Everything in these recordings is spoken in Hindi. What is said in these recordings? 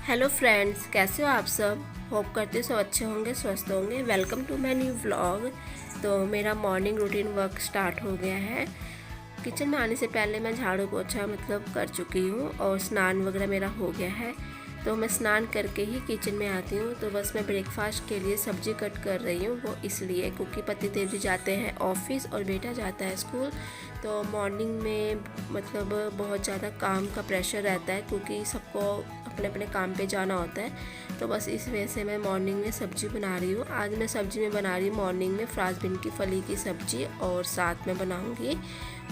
हेलो फ्रेंड्स, कैसे हो आप सब। होप करते सब अच्छे होंगे, स्वस्थ होंगे। Welcome to my new vlog. तो मेरा मॉर्निंग रूटीन वर्क स्टार्ट हो गया है। किचन में आने से पहले मैं झाड़ू पोछा कर चुकी हूँ और स्नान वगैरह मेरा हो गया है। तो मैं स्नान करके ही किचन में आती हूँ। तो बस मैं ब्रेकफास्ट के लिए सब्जी कट कर रही हूँ। वो इसलिए क्योंकि पति देव जी जाते हैं ऑफिस और बेटा जाता है स्कूल। तो मॉर्निंग में बहुत ज़्यादा काम का प्रेशर रहता है क्योंकि सबको अपने अपने काम पे जाना होता है। तो बस इस वजह से मैं मॉर्निंग में सब्जी बना रही हूँ। आज मैं सब्जी में बना रही हूँ मॉर्निंग में फ्रांसबीन की फली की सब्जी और साथ में बनाऊँगी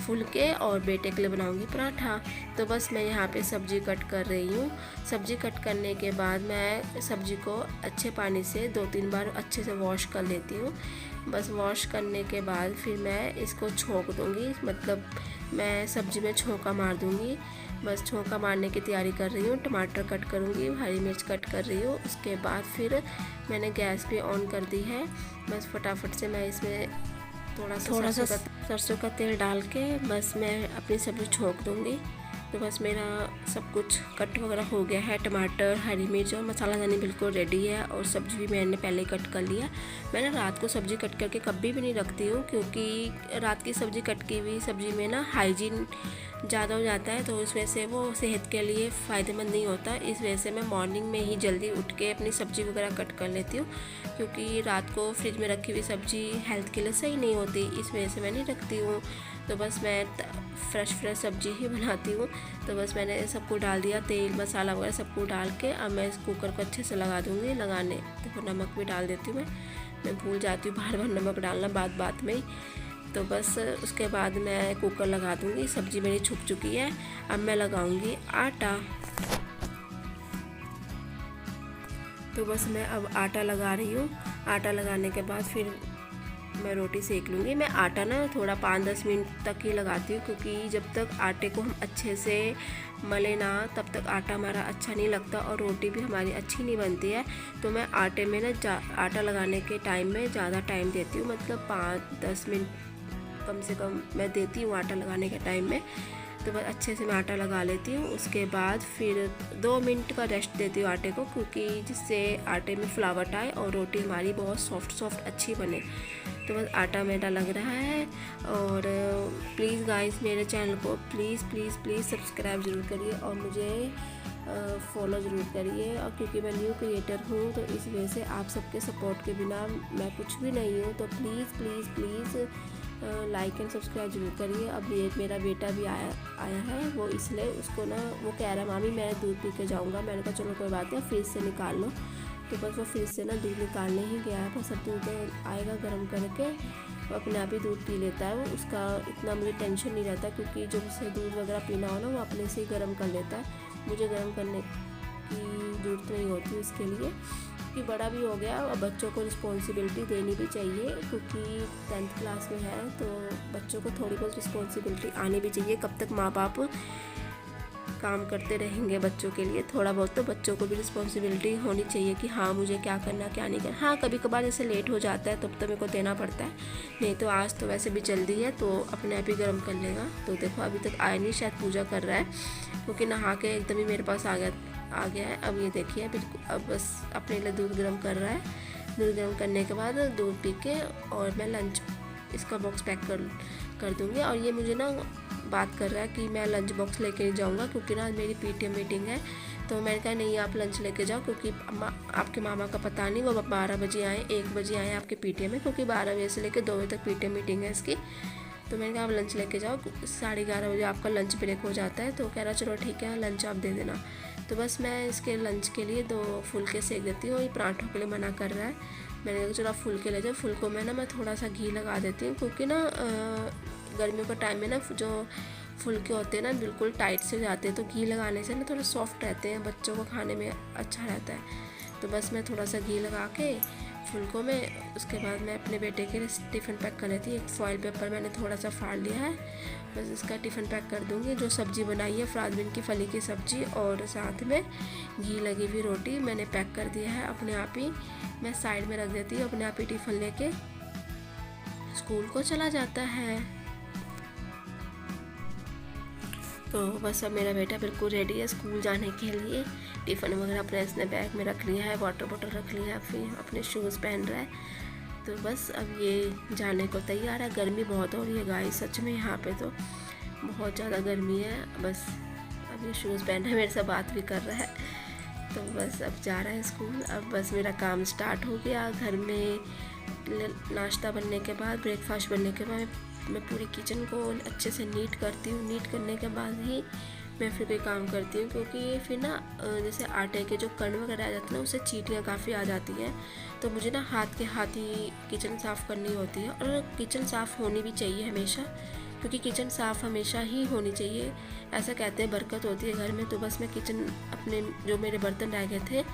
फुलके और बेटे के लिए बनाऊंगी पराठा। तो बस मैं यहाँ पे सब्जी कट कर रही हूँ। सब्जी कट करने के बाद मैं सब्जी को अच्छे पानी से 2-3 बार अच्छे से वॉश कर लेती हूँ। बस वॉश करने के बाद फिर मैं इसको छोंक दूँगी, मैं सब्जी में छोंका मार दूँगी। बस छोंका मारने की तैयारी कर रही हूँ। टमाटर कट करूँगी, हरी मिर्च कट कर रही हूँ। उसके बाद फिर मैंने गैस भी ऑन कर दी है। बस फटाफट से मैं इसमें थोड़ा सा सरसों का तेल डाल के बस मैं अपनी सब्ज़ी छोंक दूँगी। तो बस मेरा सब कुछ कट वगैरह हो गया है। टमाटर, हरी मिर्च और मसाला दानी बिल्कुल रेडी है और सब्ज़ी भी मैंने पहले कट कर लिया। मैंने रात को सब्ज़ी कट करके कभी भी नहीं रखती हूँ क्योंकि रात की सब्ज़ी कट की हुई सब्ज़ी में ना हाइजीन ज़्यादा हो जाता है, तो इस वजह से वो सेहत के लिए फ़ायदेमंद नहीं होता। इस वजह से मैं मॉर्निंग में ही जल्दी उठ के अपनी सब्ज़ी वगैरह कट कर लेती हूँ क्योंकि रात को फ्रिज में रखी हुई सब्ज़ी हेल्थ के लिए सही नहीं होती। इस वजह से मैं नहीं रखती हूँ। तो बस मैं फ्रेश सब्ज़ी ही बनाती हूँ। तो बस मैंने सबको डाल दिया, तेल मसाला वगैरह सबको डाल के अब मैं इस कुकर को अच्छे से लगा दूँगी। लगाने देखो नमक भी डाल देती हूँ। मैं भूल जाती हूँ बार बार नमक डालना बात में ही। तो बस उसके बाद मैं कुकर लगा दूँगी। सब्ज़ी मेरी छुक चुकी है। अब मैं लगाऊँगी आटा। तो बस मैं अब आटा लगा रही हूँ। आटा लगाने के बाद फिर मैं रोटी सेक लूँगी। मैं आटा ना थोड़ा 5-10 मिनट तक ही लगाती हूँ क्योंकि जब तक आटे को हम अच्छे से मले ना तब तक आटा हमारा अच्छा नहीं लगता और रोटी भी हमारी अच्छी नहीं बनती है। तो मैं आटे में ना आटा लगाने के टाइम में ज़्यादा टाइम देती हूँ, 5-10 मिनट कम से कम मैं देती हूँ आटा लगाने के टाइम में। तो बस अच्छे से मैं आटा लगा लेती हूँ। उसके बाद फिर 2 मिनट का रेस्ट देती हूँ आटे को क्योंकि जिससे आटे में फ्लावट आए और रोटी हमारी बहुत सॉफ्ट अच्छी बने। तो बस आटा मेरा लग रहा है। और प्लीज़ गाइस मेरे चैनल को प्लीज़ सब्सक्राइब ज़रूर करिए और मुझे फॉलो ज़रूर करिए। और क्योंकि मैं न्यू क्रिएटर हूँ तो इस वजह से आप सबके सपोर्ट के बिना मैं कुछ भी नहीं हूँ। तो प्लीज़ लाइक एंड सब्सक्राइब जरूर करिए। अब ये मेरा बेटा भी आया है, वो इसलिए उसको ना वो कह रहा मामी मैं दूध पी के जाऊँगा। मैंने कहा चलो कोई बात नहीं, फ्रिज से निकाल लो। तो बस वो फ्रिज से ना दूध निकालने ही गया है। बस अब दूध आएगा गर्म करके वो अपने आप ही दूध पी लेता है। वो उसका इतना मुझे टेंशन नहीं रहता क्योंकि जब उसे दूध वगैरह पीना हो ना वो अपने से ही गर्म कर लेता है। मुझे गर्म करने की ज़रूरत नहीं होती इसके लिए कि बड़ा भी हो गया। और बच्चों को रिस्पॉन्सिबिलिटी देनी भी चाहिए क्योंकि 10th क्लास में है तो बच्चों को थोड़ी बहुत रिस्पॉन्सिबिलिटी आनी भी चाहिए। कब तक माँ बाप काम करते रहेंगे बच्चों के लिए, थोड़ा बहुत तो बच्चों को भी रिस्पॉन्सिबिलिटी होनी चाहिए कि हाँ मुझे क्या करना क्या नहीं करना। हाँ कभी कभार जैसे लेट हो जाता है तब तो मेरे को देना पड़ता है, नहीं तो आज तो वैसे भी जल्दी है तो अपने आप ही गर्म कर लेगा। तो देखो अभी तक आया नहीं, शायद पूजा कर रहा है क्योंकि नहा के एकदम ही मेरे पास आ गया है। अब ये देखिए बिल्कुल अब बस अपने लिए दूध गर्म कर रहा है। दूध गर्म करने के बाद दूध पी के और मैं लंच इसका बॉक्स पैक कर दूँगी। और ये मुझे ना बात कर रहा है कि मैं लंच बॉक्स लेके नहीं जाऊँगा क्योंकि ना मेरी पीटीएम मीटिंग है। तो मैंने कहा नहीं आप लंच लेके जाओ क्योंकि आपके मामा का पता नहीं, वो 12 बजे आए 1 बजे आए आपके पीटीएम में, क्योंकि 12 बजे से लेकर 2 बजे तक पीटीएम मीटिंग है इसकी। तो मैंने कहा आप लंच लेके जाओ, 11:30 बजे आपका लंच ब्रेक हो जाता है। तो कह रहा चलो ठीक है लंच आप दे देना। तो बस मैं इसके लंच के लिए 2 फुलके सेक देती हूँ। ये पराठों के लिए मना कर रहा है। मैंने कहा चलो आप फुलके ले जाओ। फुलकों में ना मैं थोड़ा सा घी लगा देती हूँ क्योंकि ना गर्मियों का टाइम में ना जो फुलके होते हैं ना बिल्कुल टाइट से हो जाते हैं, तो घी लगाने से ना थोड़ा सॉफ्ट रहते हैं, बच्चों को खाने में अच्छा रहता है। तो बस मैं थोड़ा सा घी लगा के फुलकों में उसके बाद मैं अपने बेटे के टिफ़िन पैक कर लेती हूँ। एक फॉइल पेपर मैंने थोड़ा सा फाड़ लिया है, बस इसका टिफ़िन पैक कर दूँगी। जो सब्ज़ी बनाई है फ्रांसबीन की फली की सब्ज़ी और साथ में घी लगी हुई रोटी मैंने पैक कर दिया है। अपने आप ही मैं साइड में रख देती हूँ, अपने आप ही टिफ़िन लेके स्कूल को चला जाता है। तो बस अब मेरा बेटा बिल्कुल रेडी है स्कूल जाने के लिए। टिफ़िन वगैरह अपने इसने बैग में रख लिया है, वाटर बॉटल रख लिया है, फिर अपने शूज़ पहन रहा है। तो बस अब ये जाने को तैयार है। गर्मी बहुत हो रही है गाइस, सच में यहाँ पे तो बहुत ज़्यादा गर्मी है। बस अब ये शूज़ पहन रहा है, मेरे से बात भी कर रहा है। तो बस अब जा रहा है स्कूल। अब बस मेरा काम स्टार्ट हो गया। घर में नाश्ता बनने के बाद, ब्रेकफास्ट बनने के बाद मैं पूरी किचन को अच्छे से नीट करती हूँ। नीट करने के बाद ही मैं फिर कोई काम करती हूँ, क्योंकि फिर ना जैसे आटे के जो कण वगैरह आ जाते हैं ना, उससे चींटियाँ काफ़ी आ जाती हैं। तो मुझे ना हाथ के हाथ ही किचन साफ़ करनी होती है, और किचन साफ़ होनी भी चाहिए हमेशा, क्योंकि किचन साफ़ हमेशा ही होनी चाहिए। ऐसा कहते हैं बरकत होती है घर में। तो बस मैं किचन अपने जो मेरे बर्तन रह गए थे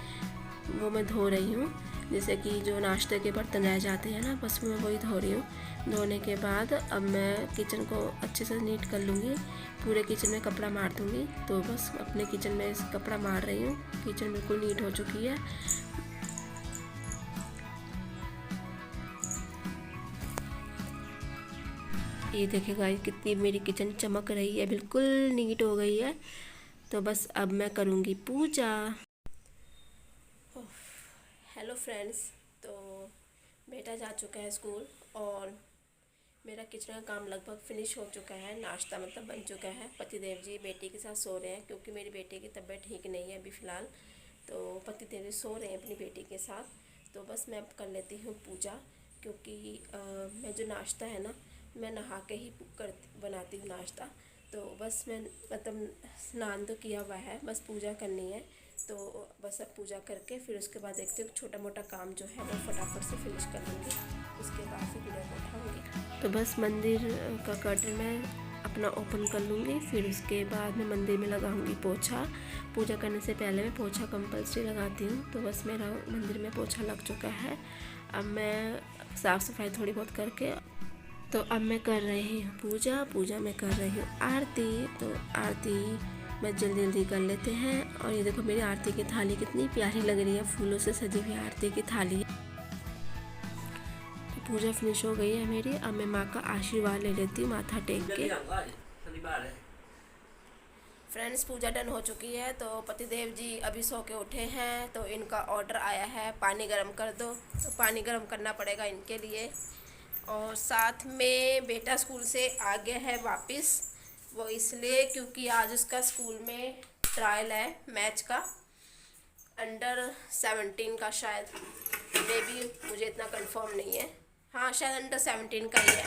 वो मैं धो रही हूँ। जैसे कि जो नाश्ते के बर्तन रह जाते हैं ना, बस मैं वही धो रही हूँ। धोने के बाद अब मैं किचन को अच्छे से नीट कर लूँगी, पूरे किचन में कपड़ा मार दूँगी। तो बस अपने किचन में कपड़ा मार रही हूँ। किचन बिल्कुल नीट हो चुकी है। ये देखिए गाइस, कितनी मेरी किचन चमक रही है, बिल्कुल नीट हो गई है। तो बस अब मैं करूँगी पूजा। हेलो फ्रेंड्स, तो बेटा जा चुका है स्कूल और मेरा किचन का काम लगभग फिनिश हो चुका है। नाश्ता मतलब बन चुका है। पतिदेव जी बेटी के साथ सो रहे हैं, क्योंकि मेरी बेटी की तबीयत ठीक नहीं है अभी फ़िलहाल। तो पतिदेव जी सो रहे हैं अपनी बेटी के साथ। तो बस मैं अब कर लेती हूँ पूजा, क्योंकि मैं जो नाश्ता है ना, मैं नहा के ही बनाती हूँ नाश्ता। तो बस मैं मतलब स्नान तो किया हुआ है, बस पूजा करनी है। तो बस अब पूजा करके फिर उसके बाद देखते हैं, छोटा मोटा काम जो है वो फटाफट से फिनिश कर लूँगी। उसके बाद फिर वीडियो को उठाऊँगी। तो बस मंदिर का कर्टन मैं अपना ओपन कर लूँगी। फिर उसके बाद मैं मंदिर में लगाऊँगी पोछा। पूजा करने से पहले मैं पोछा कंपल्सरी लगाती हूँ। तो बस मेरा मंदिर में पोछा लग चुका है। अब मैं साफ़ सफाई थोड़ी बहुत करके, तो अब मैं कर रही हूँ पूजा में कर रही हूँ आरती। तो आरती बस जल्दी जल्दी कर लेते हैं। और ये देखो मेरी आरती की थाली कितनी प्यारी लग रही है, फूलों से सजी हुई आरती की थाली। तो पूजा फिनिश हो गई है मेरी। अब मैं माँ का आशीर्वाद ले लेती हूँ माथा टेक के। फ्रेंड्स, पूजा डन हो चुकी है। तो पतिदेव जी अभी सो के उठे हैं, तो इनका ऑर्डर आया है पानी गर्म कर दो। तो पानी गर्म करना पड़ेगा इनके लिए। और साथ में बेटा स्कूल से आ गया है वापस, वो इसलिए क्योंकि आज उसका स्कूल में ट्रायल है मैच का, अंडर 17 का शायद, मे बी मुझे इतना कंफर्म नहीं है। हाँ, शायद अंडर 17 का ही है।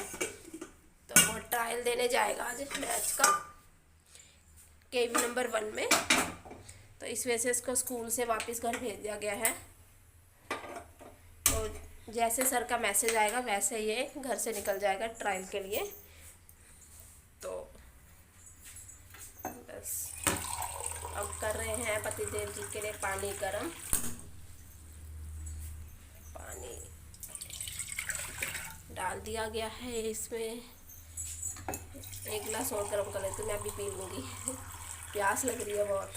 तो वो ट्रायल देने जाएगा आज मैच का, केवी नंबर 1 में। तो इस वजह से इसको स्कूल से वापस घर भेज दिया गया है। तो जैसे सर का मैसेज आएगा वैसे ये घर से निकल जाएगा ट्रायल के लिए। तो बस अब कर रहे हैं पतिदेव जी के लिए पानी गर्म। पानी डाल दिया गया है इसमें। एक गिलास और गर्म कर लेती हूँ, मैं अभी पी लूँगी। प्यास लग रही है बहुत।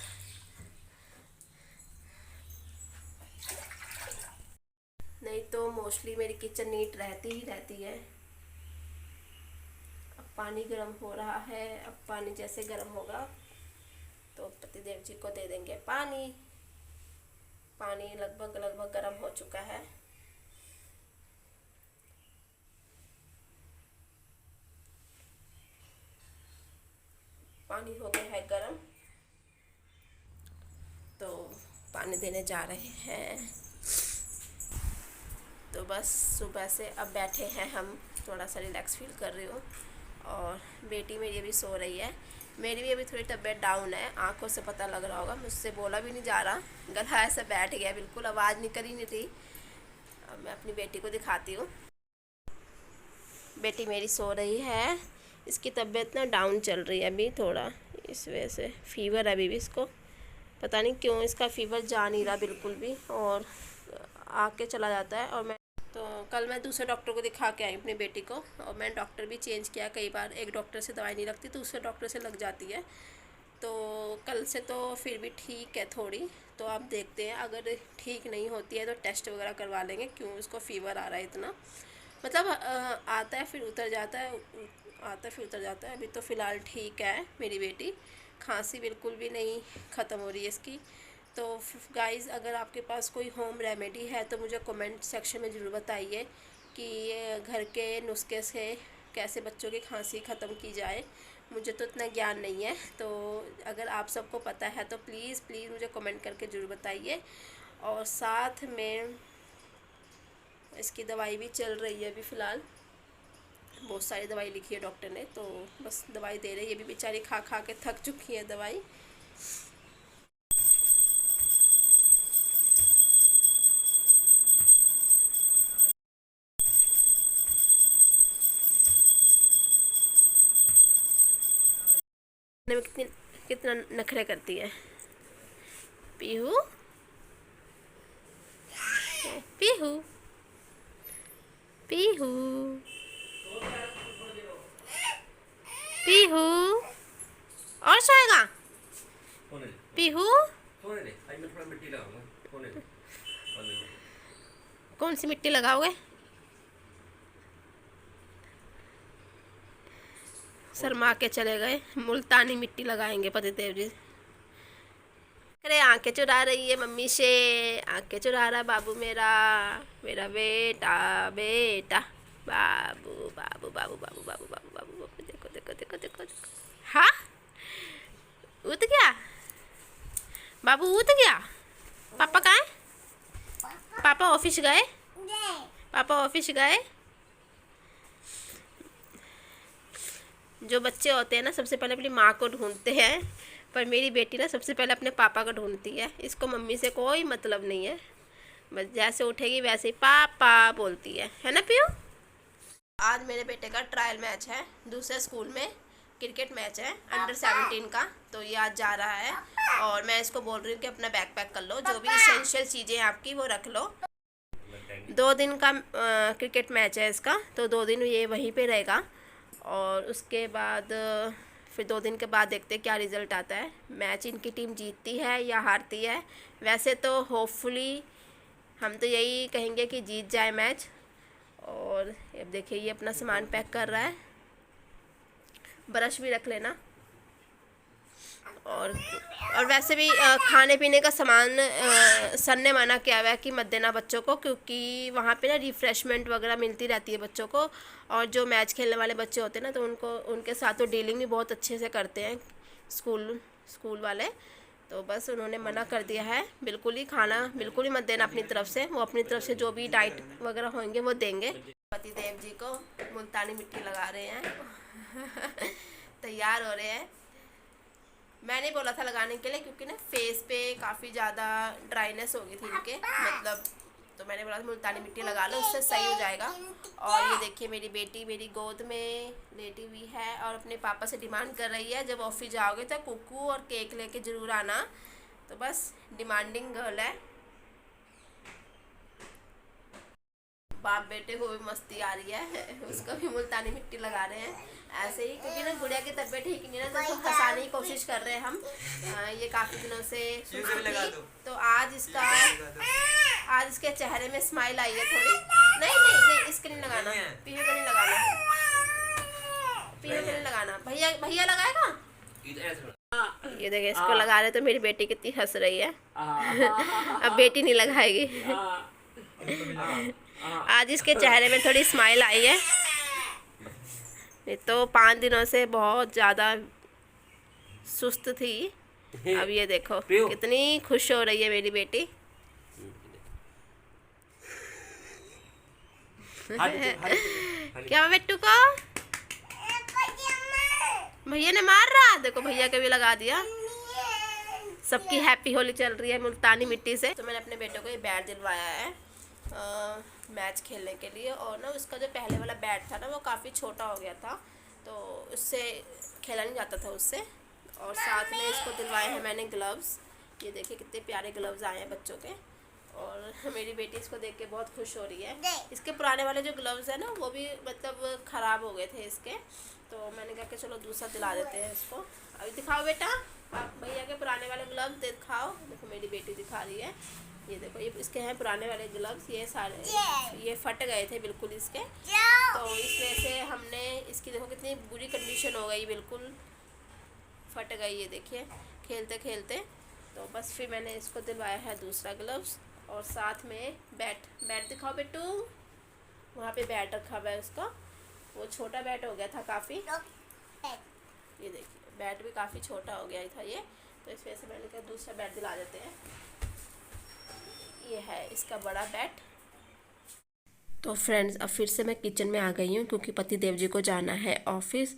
नहीं तो मोस्टली मेरी किचन नीट रहती ही रहती है। अब पानी गर्म हो रहा है। अब पानी जैसे गर्म होगा तो पतिदेव जी को दे देंगे पानी। पानी लगभग गर्म हो चुका है। पानी हो गया है गर्म, तो पानी देने जा रहे हैं। तो बस सुबह से अब बैठे हैं हम, थोड़ा सा रिलैक्स फील कर रही हूँ। और बेटी मेरी अभी सो रही है। मेरी भी अभी थोड़ी तबीयत डाउन है, आंखों से पता लग रहा होगा, मुझसे बोला भी नहीं जा रहा, गला ऐसा बैठ गया, बिल्कुल आवाज़ निकल ही नहीं रही। अब मैं अपनी बेटी को दिखाती हूँ। बेटी मेरी सो रही है। इसकी तबीयत ना डाउन चल रही है अभी थोड़ा, इस वजह से फ़ीवर है अभी भी इसको। पता नहीं क्यों इसका फ़ीवर जा नहीं रहा बिल्कुल भी, और आके चला जाता है। और मैं तो कल मैं दूसरे डॉक्टर को दिखा के आई अपनी बेटी को, और मैंने डॉक्टर भी चेंज किया कई बार। एक डॉक्टर से दवाई नहीं लगती, दूसरे डॉक्टर से लग जाती है। तो कल से तो फिर भी ठीक है थोड़ी। तो आप देखते हैं, अगर ठीक नहीं होती है तो टेस्ट वगैरह करवा लेंगे, क्यों इसको फ़ीवर आ रहा है इतना। मतलब आता है फिर उतर जाता है, आता है फिर उतर जाता है। अभी तो फ़िलहाल ठीक है मेरी बेटी, खांसी बिल्कुल भी नहीं ख़त्म हो रही है इसकी। तो गाइज़, अगर आपके पास कोई होम रेमेडी है तो मुझे कमेंट सेक्शन में ज़रूर बताइए कि ये घर के नुस्खे से कैसे बच्चों की खांसी ख़त्म की जाए। मुझे तो इतना ज्ञान नहीं है, तो अगर आप सबको पता है तो प्लीज़ प्लीज़ मुझे कमेंट करके ज़रूर बताइए। और साथ में इसकी दवाई भी चल रही है अभी फ़िलहाल, बहुत सारी दवाई लिखी है डॉक्टर ने, तो बस दवाई दे रही है। ये भी बेचारी खा खा के थक चुकी है दवाई। में कितना नखरे करती है पीहू। पीहू पीहू पीहू और सोएगा पीहू। कौन सी मिट्टी लगाओगे? शर्मा के चले गए। मुल्तानी मिट्टी लगाएंगे पतिदेव जी। अरे आंखें चुरा रही है मम्मी से, आंखें चुरा रहा बाबू मेरा, मेरा बेटा बेटा बाबू बाबू बाबू बाबू बाबू बाबू बाबू बाबू। देखो देखो देखो देखो देखो। हाँ, उठ गया बाबू, उठ गया। पापा कहाँ है? पापा ऑफिस गए, पापा ऑफिस गए। जो बच्चे होते हैं ना, सबसे पहले अपनी माँ को ढूंढते हैं, पर मेरी बेटी ना सबसे पहले अपने पापा को ढूंढती है। इसको मम्मी से कोई मतलब नहीं है, बस जैसे उठेगी वैसे ही पापा बोलती है ना पियो। आज मेरे बेटे का ट्रायल मैच है, दूसरे स्कूल में क्रिकेट मैच है अंडर 17 का, तो ये आज जा रहा है। और मैं इसको बोल रही हूँ कि अपना बैग पैक कर लो, जो भी इसेंशियल चीज़ें आपकी वो रख लो। 2 दिन का क्रिकेट मैच है इसका, तो 2 दिन ये वहीं पे रहेगा। और उसके बाद फिर 2 दिन के बाद देखते हैं क्या रिज़ल्ट आता है। मैच इनकी टीम जीतती है या हारती है। वैसे तो होपफुली हम तो यही कहेंगे कि जीत जाए मैच। और अब देखिए ये अपना सामान पैक कर रहा है। ब्रश भी रख लेना। और वैसे भी खाने पीने का सामान सर ने मना किया हुआ है कि मत देना बच्चों को, क्योंकि वहाँ पे ना रिफ़्रेशमेंट वगैरह मिलती रहती है बच्चों को। और जो मैच खेलने वाले बच्चे होते हैं ना, तो उनके साथ तो डीलिंग भी बहुत अच्छे से करते हैं स्कूल वाले। तो बस उन्होंने मना कर दिया है, बिल्कुल ही खाना बिल्कुल ही मत देना अपनी तरफ से। वो अपनी तरफ से जो भी डाइट वगैरह होंगे वो देंगे। पतिदेव जी को मुल्तानी मिट्टी लगा रहे हैं तैयार हो रहे हैं। मैंने बोला था लगाने के लिए, क्योंकि ना फेस पे काफ़ी ज़्यादा ड्राइनेस हो गई थी इनके, मतलब, तो मैंने बोला था मुल्तानी मिट्टी लगा लो, उससे सही हो जाएगा। और ये देखिए मेरी बेटी मेरी गोद में लेटी हुई है और अपने पापा से डिमांड कर रही है, जब ऑफिस जाओगे तो कुकू और केक लेके ज़रूर आना। तो बस डिमांडिंग गर्ल है। बाप बेटे को भी मस्ती आ रही है, उसको भी मुल्तानी मिट्टी लगा रहे हैं ऐसे ही, क्योंकि ना गुड़िया की तबीयत ठीक नहीं है ना, तो उसको हंसाने की कोशिश कर रहे हैं हम। ये काफ़ी दिनों से तो आज इसके चेहरे में स्माइल आई है थोड़ी। नहीं नहीं नहीं, इसके नहीं लगाना, पीहू को नहीं लगाना, पीहू को नहीं लगाना। भैया लगाएगा। ये देखिए इसको लगा रहे तो मेरी बेटी कितनी हंस रही है अब बेटी नहीं लगाएगी। आज इसके चेहरे में थोड़ी स्माइल आई है, नहीं तो 5 दिनों से बहुत ज़्यादा सुस्त थी। अब ये देखो कितनी खुश हो रही है मेरी बेटी। क्या बेटू को भैया ने मार रहा, देखो भैया के भी लगा दिया। सबकी हैप्पी होली चल रही है मुल्तानी मिट्टी से। तो मैंने अपने बेटे को ये बैट दिलवाया है मैच खेलने के लिए। और ना उसका जो पहले वाला बैट था ना, वो काफ़ी छोटा हो गया था, तो उससे खेला नहीं जाता था उससे। और साथ में इसको दिलवाए हैं मैंने ग्लव्स। ये देखिए कितने प्यारे ग्लव्स आए हैं बच्चों के। और मेरी बेटी इसको देख के बहुत खुश हो रही है। इसके पुराने वाले जो ग्लव्स हैं ना, वो भी मतलब ख़राब हो गए थे इसके, तो मैंने कहा कि चलो दूसरा दिला देते हैं इसको। अभी दिखाओ बेटा, आप भैया के पुराने वाले ग्लव्स दिखाओ। देखो मेरी बेटी दिखा रही है, ये देखो ये इसके हैं पुराने वाले ग्लव्स। ये सारे ये फट गए थे बिल्कुल इसके, तो इस वजह से हमने इसकी देखो कितनी बुरी कंडीशन हो गई, बिल्कुल फट गई है, देखिए खेलते खेलते। तो बस फिर मैंने इसको दिलवाया है दूसरा ग्लव्स, और साथ में बैट दिखाओ बेटू, वहाँ पे बैट रखा हुआ है उसका, वो छोटा बैट हो गया था काफ़ी। ये देखिए बैट भी काफ़ी छोटा हो गया था ये, तो इस वजह से मैंने कहा दूसरा बैट दिला देते हैं। ये है इसका बड़ा बैट। तो फ्रेंड्स अब फिर से मैं किचन में आ गई हूँ क्योंकि पति देव जी को जाना है ऑफिस,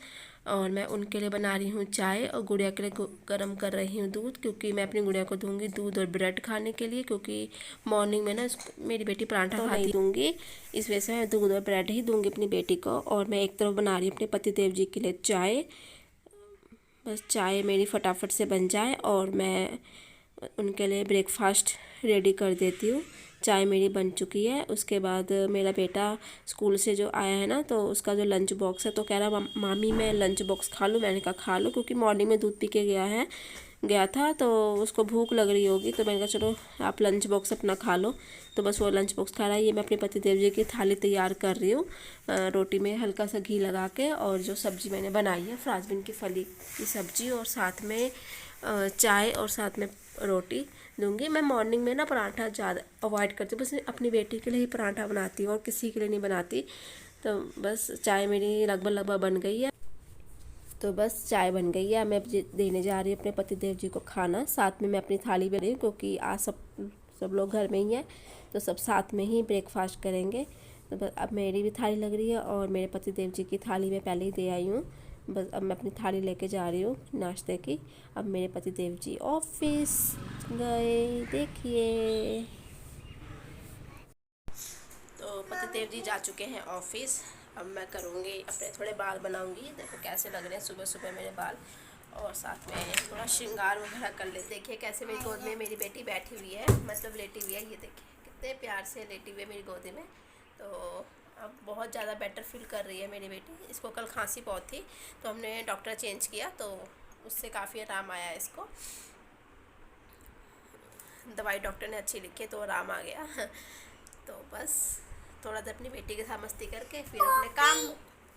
और मैं उनके लिए बना रही हूँ चाय और गुड़िया के लिए गर्म कर रही हूँ दूध, क्योंकि मैं अपनी गुड़िया को दूंगी दूध और ब्रेड खाने के लिए, क्योंकि मॉर्निंग में ना मेरी बेटी पराठा तो खाती दूंगी, इस वजह से मैं दूध और ब्रेड ही दूंगी अपनी बेटी को। और मैं एक तरफ बना रही हूँ अपने पति देव जी के लिए चाय, बस चाय मेरी फटाफट से बन जाए और मैं उनके लिए ब्रेकफास्ट रेडी कर देती हूँ। चाय मेरी बन चुकी है। उसके बाद मेरा बेटा स्कूल से जो आया है ना, तो उसका जो लंच बॉक्स है, तो कह रहा मामी मैं लंच बॉक्स खा लूँ। मैंने कहा खा लो, क्योंकि मॉर्निंग में दूध पी के गया था तो उसको भूख लग रही होगी, तो मैंने कहा चलो आप लंच बॉक्स अपना खा लो। तो बस वो लंच बॉक्स खा रहा है। ये मैं अपने पति देव जी की थाली तैयार कर रही हूँ, रोटी में हल्का सा घी लगा के, और जो सब्ज़ी मैंने बनाई है फ्रांसबीन की फली की सब्ज़ी, और साथ में चाय और साथ में रोटी दूंगी। मैं मॉर्निंग में ना पराठा ज़्यादा अवॉइड करती हूँ, बस अपनी बेटी के लिए ही पराठा बनाती हूँ और किसी के लिए नहीं बनाती। तो बस चाय मेरी लगभग बन गई है, तो बस चाय बन गई है। मैं देने जा रही हूँ अपने पति देव जी को खाना, साथ में मैं अपनी थाली में रही हूँ क्योंकि आज सब लोग घर में ही हैं, तो सब साथ में ही ब्रेकफास्ट करेंगे। तो बस अब मेरी भी थाली लग रही है और मेरे पति देव जी की थाली में पहले ही दे आई हूँ। बस अब मैं अपनी थाली लेके जा रही हूँ नाश्ते की। अब मेरे पति देव जी ऑफिस गए, देखिए। तो पति देव जी जा चुके हैं ऑफिस। अब मैं करूँगी अपने थोड़े बाल बनाऊँगी, देखो कैसे लग रहे हैं सुबह सुबह मेरे बाल, और साथ में थोड़ा श्रृंगार वगैरह कर ले। देखिए कैसे मेरी गोद में मेरी बेटी बैठी हुई है, मतलब लेटी हुई है, ये देखिए कितने प्यार से लेटी हुई है मेरी गोदी में। तो अब बहुत ज़्यादा बेटर फील कर रही है मेरी बेटी। इसको कल खांसी बहुत थी, तो हमने डॉक्टर चेंज किया, तो उससे काफ़ी आराम आया इसको। दवाई डॉक्टर ने अच्छी लिखी तो आराम आ गया। तो बस थोड़ा देर अपनी बेटी के साथ मस्ती करके फिर अपने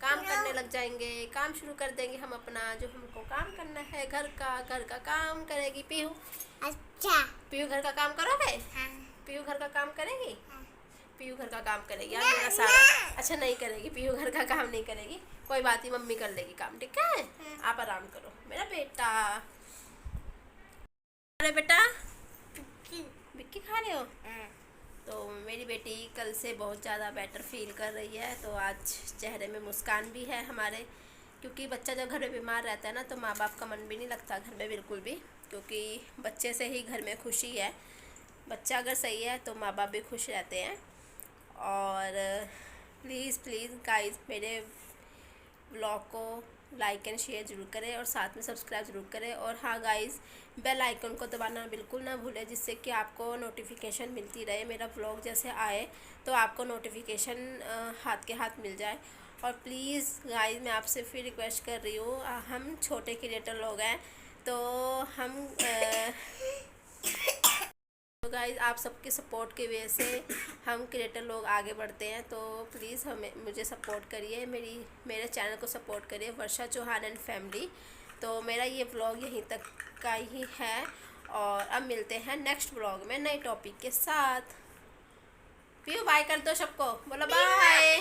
काम करने लग जाएंगे। काम शुरू कर देंगे हम अपना, जो हमको काम करना है घर का काम करेगी पीहू। अच्छा पीहू घर का काम करोगे? हाँ। पीहू घर का काम करेगी? हाँ। पीहू घर का काम करेगी यार मेरा सारा। अच्छा नहीं करेगी, पीहू घर का काम नहीं करेगी, कोई बात नहीं, मम्मी कर लेगी काम, ठीक है? हाँ। आप आराम करो मेरा बेटा। अरे बेटा बिक्की खा रहे हो? तो मेरी बेटी कल से बहुत ज़्यादा बेटर फील कर रही है, तो आज चेहरे में मुस्कान भी है हमारे, क्योंकि बच्चा जब घर में बीमार रहता है ना, तो माँ बाप का मन भी नहीं लगता घर में बिल्कुल भी, क्योंकि बच्चे से ही घर में खुशी है। बच्चा अगर सही है तो माँ बाप भी खुश रहते हैं। और प्लीज़ गाइस मेरे ब्लॉग को लाइक एंड शेयर ज़रूर करें और साथ में सब्सक्राइब ज़रूर करें। और हाँ गाइस बेल आइकन को दबाना बिल्कुल ना भूलें, जिससे कि आपको नोटिफिकेशन मिलती रहे। मेरा ब्लॉग जैसे आए तो आपको नोटिफिकेशन हाथ के हाथ मिल जाए। और प्लीज़ गाइस मैं आपसे फिर रिक्वेस्ट कर रही हूँ, हम छोटे क्रिएटर लोग हैं, तो हम तो गाइस आप सबके सपोर्ट की वजह से हम क्रिएटर लोग आगे बढ़ते हैं। तो प्लीज़ मुझे सपोर्ट करिए, मेरे चैनल को सपोर्ट करिए, वर्षा चौहान एंड फैमिली। तो मेरा ये ब्लॉग यहीं तक का ही है, और अब मिलते हैं नेक्स्ट ब्लॉग में नए टॉपिक के साथ। पीयू बाय कर दो सबको, बोलो बाय।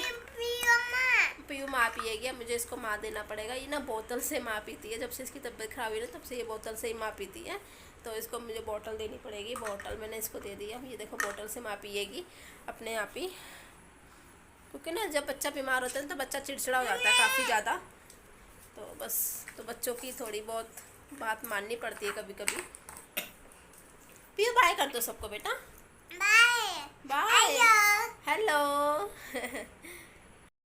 पीयू माँ पिएगी, अब मुझे इसको माँ देना पड़ेगा। ये ना बोतल से माँ पीती है, जब से इसकी तबीयत खराब हुई ना तब से ये बोतल से ही माँ पीती है, तो इसको मुझे बोतल देनी पड़ेगी। बोतल मैंने इसको दे दी है, ये देखो बोतल से माँ पिएगी अपने आप ही, क्योंकि ना जब बच्चा बीमार होता है तो बच्चा चिड़चिड़ा हो जाता है काफ़ी ज़्यादा, तो बस तो बच्चों की थोड़ी बहुत बात माननी पड़ती है कभी कभी। पीयू बाय कर दो सबको बेटा, बाय बाय, हेलो।